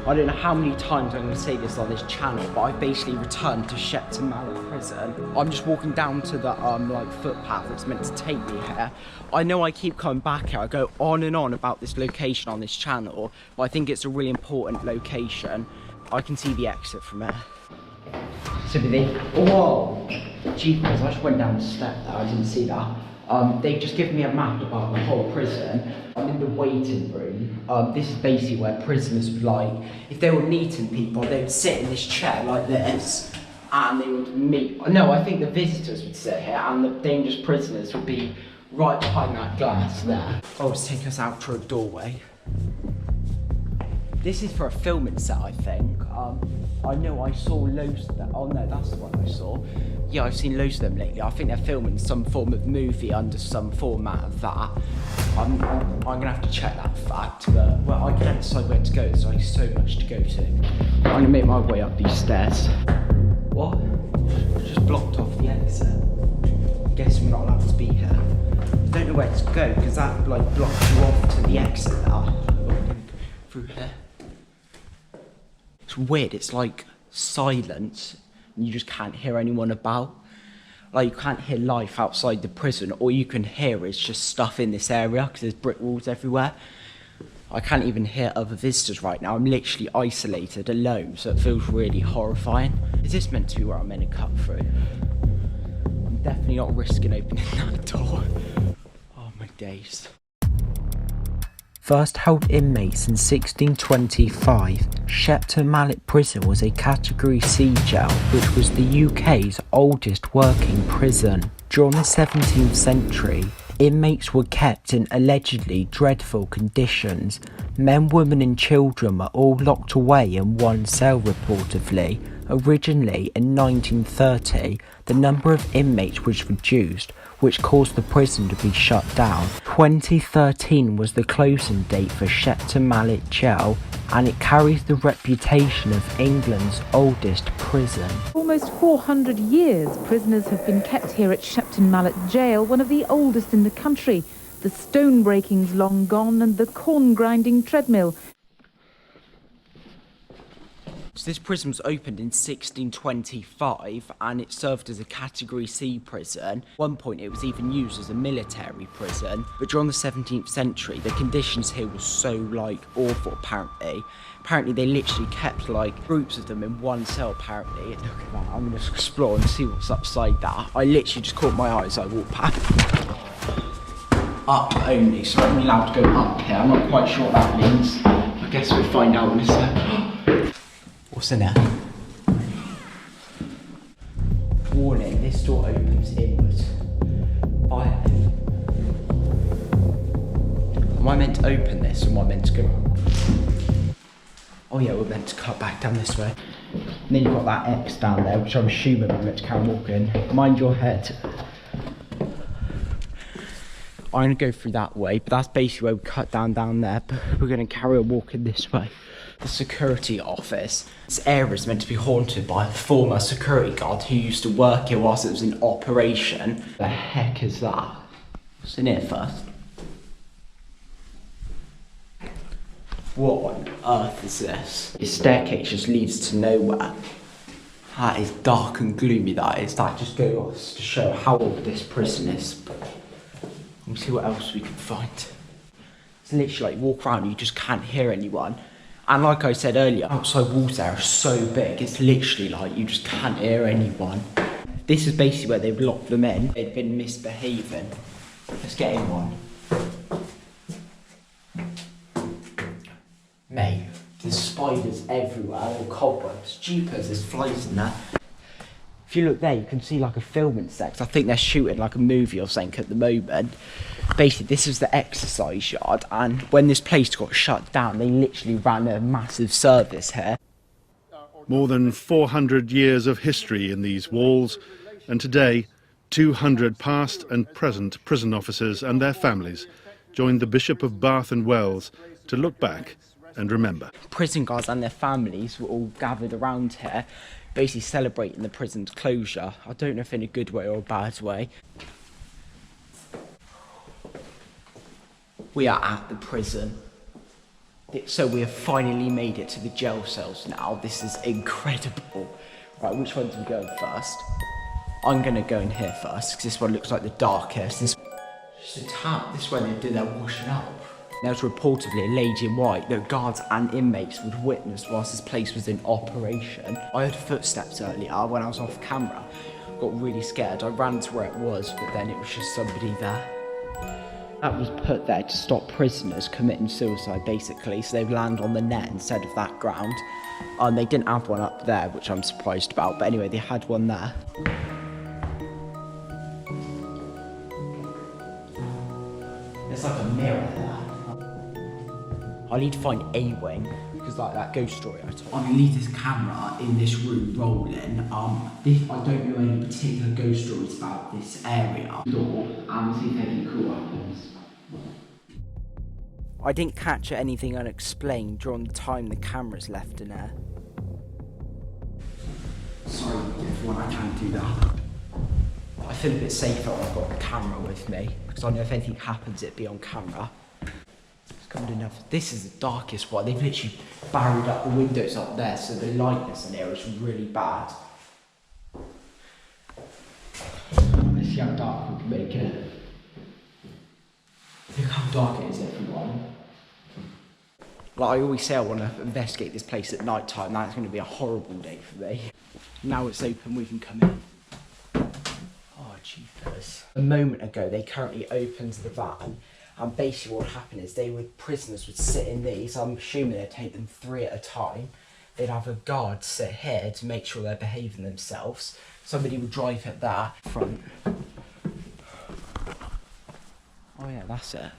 I don't know how many times I'm going to say this on this channel, but I've basically returned to Shepton Mallet prison. I'm just walking down to the like footpath that's meant to take me here. I know I keep coming back here. I go on and on about this location on this channel, but I think it's a really important location. I can see the exit from here. So whoa, jeepers, I just went down the step there, I didn't see that. They've just given me a map about the whole prison. I'm in the waiting room. This is basically where prisoners would, like, if they were meeting people, they would sit in this chair like this, and they would meet. No, I think the visitors would sit here, and the dangerous prisoners would be right behind that glass there. Oh, let's take us out through a doorway. This is for a filming set, I think. I know I saw loads of them. Oh no, that's the one I saw. Yeah, I've seen loads of them lately. I think they're filming some form of movie under some format of that. I'm gonna have to check that fact, but well, I can't decide where to go. There's like so much to go to. I'm gonna make my way up these stairs. What? I just blocked off the exit. I guess we're not allowed to be here. I don't know where to go because that like blocks you off to the exit now. Through here. It's weird, it's like silence and you just can't hear anyone about. Like you can't hear life outside the prison. All you can hear is just stuff in this area because there's brick walls everywhere. I can't even hear other visitors right now. I'm literally isolated, alone, so it feels really horrifying. Is this meant to be where I'm meant to cut through? I'm definitely not risking opening that door. Oh my days. First held inmates in 1625, Shepton Mallet Prison was a Category C jail, which was the UK's oldest working prison. During the 17th century, inmates were kept in allegedly dreadful conditions. Men, women and children were all locked away in one cell reportedly. Originally, in 1930, the number of inmates was reduced, which caused the prison to be shut down. 2013 was the closing date for Shepton Mallet Jail, and it carries the reputation of England's oldest prison. Almost 400 years, prisoners have been kept here at Shepton Mallet Jail, one of the oldest in the country. The stone breaking's long gone and the corn grinding treadmill. So this prison was opened in 1625 and it served as a Category C prison. At one point it was even used as a military prison, but during the 17th century the conditions here were so like awful apparently. Apparently they literally kept like groups of them in one cell apparently. Look at that, I'm going to explore and see what's upside that. I literally just caught my eye as I walked past. Up only, so I'm allowed to go up here. I'm not quite sure what that means. I guess we'll find out in a sec. What's in there? Warning, this door opens inwards. Fire. Am I meant to open this or am I meant to go up? Oh yeah, we're meant to cut back down this way. And then you've got that X down there, which I'm assuming we're meant to carry on walking. Mind your head. I'm going to go through that way, but that's basically where we cut down there, but we're going to carry on walking this way. The security office. This area is meant to be haunted by a former security guard who used to work here whilst it was in operation. The heck is that? What's in here first? What on earth is this? This staircase just leads to nowhere. That is dark and gloomy, that is. That just goes to show how old this prison is. Let's see what else we can find. It's literally like walk around and you just can't hear anyone. And like I said earlier, outside walls there are so big, it's literally like you just can't hear anyone. This is basically where they've locked them in. They've been misbehaving. Let's get in one. Mate, there's spiders everywhere, or cobwebs. Jeepers, there's flies in there. If you look there, you can see like a filming set. I think they're shooting like a movie or something at the moment. Basically, this is the exercise yard, and when this place got shut down, they literally ran a massive service here. More than 400 years of history in these walls, and today, 200 past and present prison officers and their families joined the Bishop of Bath and Wells to look back and remember. Prison guards and their families were all gathered around here, basically celebrating the prison's closure. I don't know if in a good way or a bad way. We are at the prison. So we have finally made it to the jail cells now. This is incredible. Right, which one do we go in first? I'm gonna go in here first, because this one looks like the darkest. This just a tap. This one they do their washing up. There was reportedly a lady in white that guards and inmates would witness whilst this place was in operation. I heard footsteps earlier when I was off camera. Got really scared. I ran to where it was, but then it was just somebody there. That was put there to stop prisoners committing suicide, basically, so they'd land on the net instead of that ground. They didn't have one up there, which I'm surprised about, but anyway, they had one there. There's like a mirror there. I need to find a wing, because like that ghost story I told. I'm gonna leave this camera in this room rolling. I don't know any particular ghost stories about this area. Door, and see if anything cool happens. I didn't capture anything unexplained during the time the camera's left in there. Sorry everyone, I can't do that. I feel a bit safer when I've got the camera with me, because I know if anything happens it'd be on camera. This is the darkest one. They've literally barried up the windows up there, so the lightness in here is really bad. Let's see how dark we can make it. Look how dark it is, everyone. Like I always say, I want to investigate this place at night time. That's going to be a horrible day for me. Now it's open, we can come in. Oh, jeepers. A moment ago, they currently opened the van. And basically what would happen is prisoners would sit in these. I'm assuming they'd take them 3 at a time. They'd have a guard sit here to make sure they're behaving themselves. Somebody would drive at that front. Oh yeah, that's it.